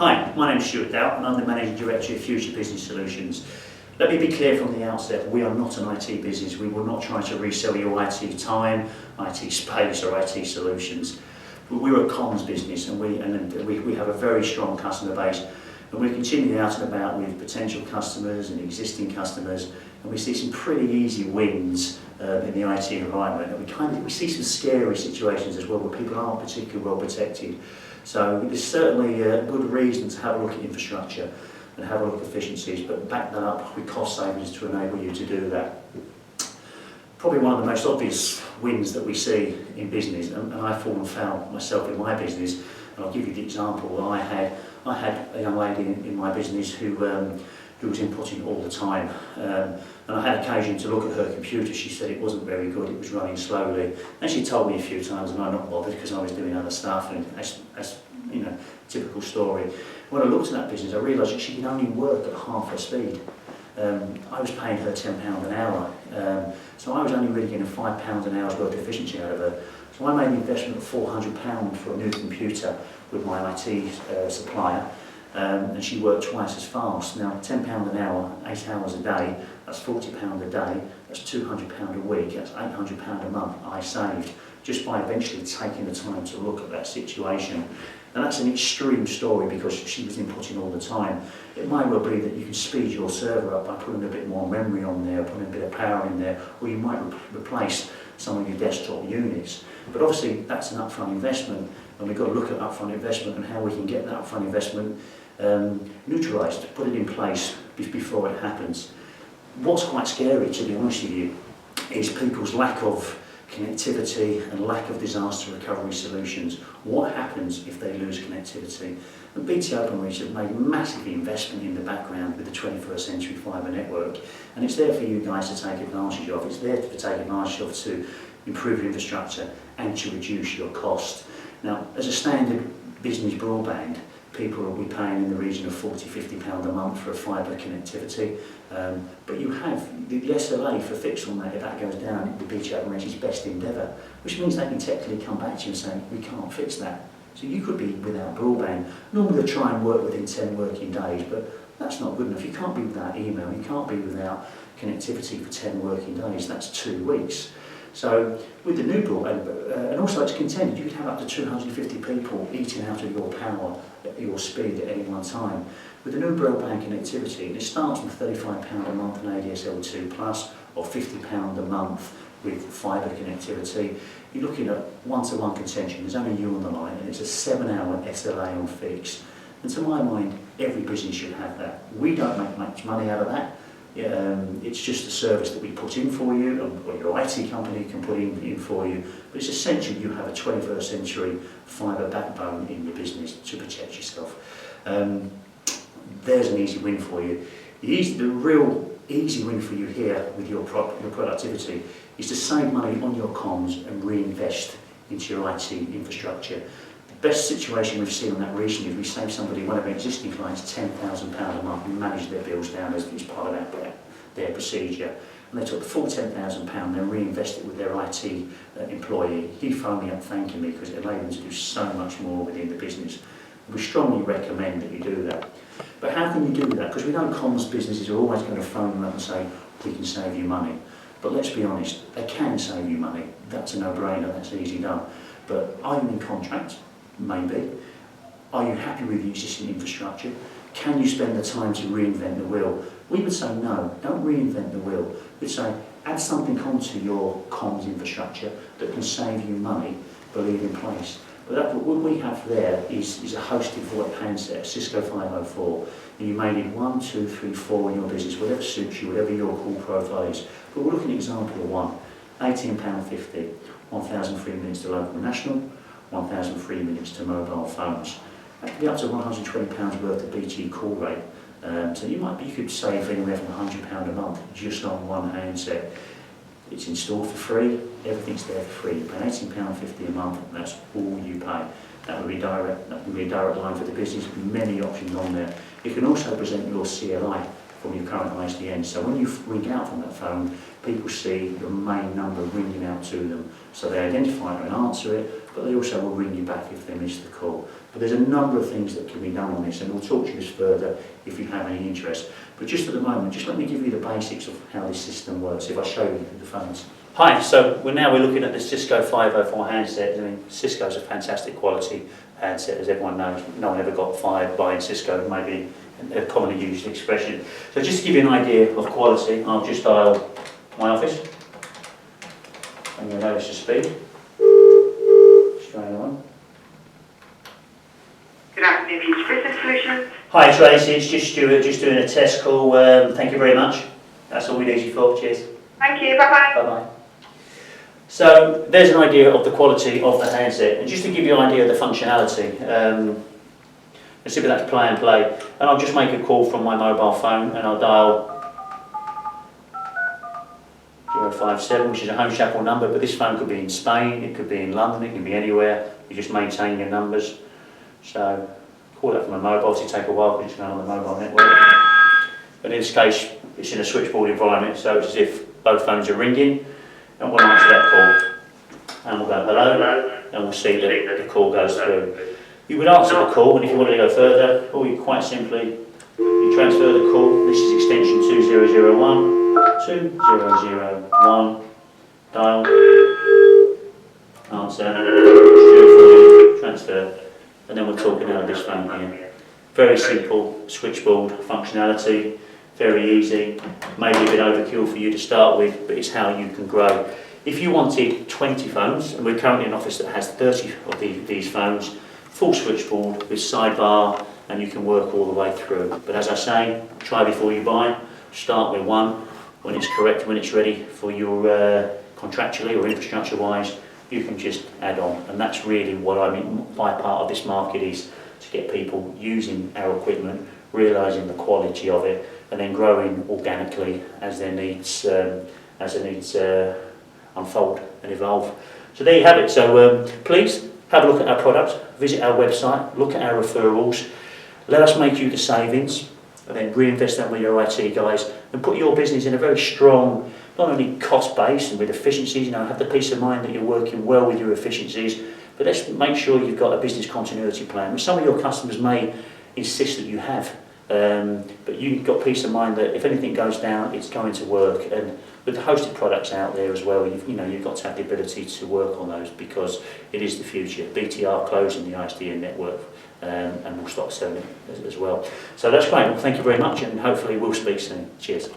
Hi, my name is Stuart Dow and I'm the Managing Director of Future Business Solutions. Let me be clear from the outset, we are not an IT business. We will not try to resell your IT time, IT space or IT solutions. We're a comms business and we have a very strong customer base, and we're continuing out and about with potential customers and existing customers, and we see some pretty easy wins in the IT environment, and we see some scary situations as well where people aren't particularly well protected. So there's certainly a good reason to have a look at infrastructure and have a look at efficiencies, but back that up with cost savings to enable you to do that. Probably one of the most obvious wins that we see in business, and I've fallen foul myself in my business, and I'll give you the example. I had a young lady in my business who was inputting all the time, and I had occasion to look at her computer. She said it wasn't very good, it was running slowly, and she told me a few times, and I'm not bothered because I was doing other stuff, and that's you know, typical story. When I looked at that business, I realised that she could only work at half her speed. I was paying her £10 an hour, so I was only really getting £5 an hour's worth of efficiency out of her. So I made an investment of £400 for a new computer with my IT supplier, and she worked twice as fast. Now, £10 an hour, 8 hours a day, that's £40 a day, that's £200 a week, that's £800 a month I saved, just by eventually taking the time to look at that situation. And that's an extreme story because she was inputting all the time. It might well be that you can speed your server up by putting a bit more memory on there, putting a bit of power in there, or you might replace some of your desktop units. But obviously that's an upfront investment, and we've got to look at upfront investment and how we can get that upfront investment neutralised, put it in place before it happens. What's quite scary, to be honest with you, is people's lack of connectivity and lack of disaster recovery solutions. What happens if they lose connectivity? And BT Openreach have made a massive investment in the background with the 21st Century Fibre network, and it's there for you guys to take advantage of. It's there to take advantage of to improve your infrastructure and to reduce your cost. Now, as a standard business broadband, people will be paying in the region of £40–50 a month for a fibre connectivity, but you have the SLA for fixed on that. If that goes down, the BT Openreach's best endeavour, which means they can technically come back to you and say, we can't fix that. So you could be without broadband. Normally they try and work within 10 working days, but that's not good enough. You can't be without email, you can't be without connectivity for 10 working days, that's 2 weeks. So with the new broadband, and also it's contended, you could have up to 250 people eating out of your power at your speed at any one time. With the new broadband connectivity, and it starts from £35 a month on ADSL2 Plus, or £50 a month with fibre connectivity, you're looking at one-to-one contention. There's only you on the line, and it's a 7-hour SLA on fixed. And to my mind, every business should have that. We don't make much money out of that. It's just a service that we put in for you, or your IT company can put in for you, but it's essential you have a 21st century fibre backbone in your business to protect yourself. There's an easy win for you. The real easy win for you here with your productivity is to save money on your comms and reinvest into your IT infrastructure. The best situation we've seen on that recently is we saved somebody, one of our existing clients, £10,000 a month and managed their bills down as part of their procedure. And they took the full £10,000 and then reinvested it with their IT employee. He phoned me up thanking me because it enabled them to do so much more within the business. We strongly recommend that you do that. But how can you do that? Because we know comms businesses are always going to phone them up and say, we can save you money. But let's be honest, they can save you money. That's a no-brainer, that's easy done. But are you in contract? Maybe. Are you happy with the existing infrastructure? Can you spend the time to reinvent the wheel? We would say no, don't reinvent the wheel. We'd say add something onto your comms infrastructure that can save you money, but leave in place. But what we have there is a hosted VoIP handset, a Cisco 504, and you may need 1, 2, 3, 4 in your business, whatever suits you, whatever your call profile is. But we're looking at an example of one, £18.50, 1,000 free minutes to local and national, 1,000 free minutes to mobile phones. That could be up to £120 worth of BT call rate. So you could save anywhere from £100 a month just on one handset. It's installed for free, everything's there for free. You pay £18.50 a month, and that's all you pay. That would be a direct line for the business, many options on there. You can also present your CLI from your current ISDN. So when you ring out from that phone, people see your main number ringing out to them. So they identify it and answer it, but they also will ring you back if they miss the call. But there's a number of things that can be done on this, and we'll talk to this further if you have any interest. But just at the moment, just let me give you the basics of how this system works, if I show you the phones. Hi, so we're looking at the Cisco 504 handset. I mean, Cisco's a fantastic quality handset, as everyone knows. No one ever got fired buying Cisco, maybe a commonly used expression. So just to give you an idea of quality, I'll just dial my office, and you'll notice the speed. Straight on. Good afternoon, Future Business Solutions. Hi Tracy, it's just Stuart, just doing a test call. Thank you very much. That's all we need you for. Cheers. Thank you, bye-bye. Bye-bye. So there's an idea of the quality of the handset, and just to give you an idea of the functionality, let's see if that's play and play. And I'll just make a call from my mobile phone, and I'll dial 057, which is a home chapel number, but this phone could be in Spain, it could be in London, it can be anywhere. You just maintain your numbers. So call that from a mobile, it'll take a while because it's going on the mobile network. But in this case, it's in a switchboard environment, so it's as if both phones are ringing, and we'll answer that call. And we'll go hello, and we'll see that the call goes through. You would answer the call, and if you wanted to go further, or you quite simply, you transfer the call. This is extension 2001, 2001, dial, answer, transfer, and then we're talking out of this phone here. Very simple switchboard functionality, very easy, maybe a bit overkill for you to start with, but it's how you can grow. If you wanted 20 phones, and we're currently in an office that has 30 of these phones, full switchboard with sidebar, and you can work all the way through. But as I say, try before you buy. Start with one. When it's correct, when it's ready for your contractually or infrastructure-wise, you can just add on. And that's really what I mean by part of this market, is to get people using our equipment, realising the quality of it, and then growing organically as their needs unfold and evolve. So there you have it. So please have a look at our product, visit our website, look at our referrals, let us make you the savings, and then reinvest that with your IT guys, and put your business in a very strong, not only cost base and with efficiencies, have the peace of mind that you're working well with your efficiencies, but let's make sure you've got a business continuity plan, which some of your customers may insist that you have. But you've got peace of mind that if anything goes down, it's going to work. And with the hosted products out there as well, you've got to have the ability to work on those, because it is the future. BTR closing the ISDN network, and we'll stop selling it as well. So that's great. Well, thank you very much, and hopefully we'll speak soon. Cheers.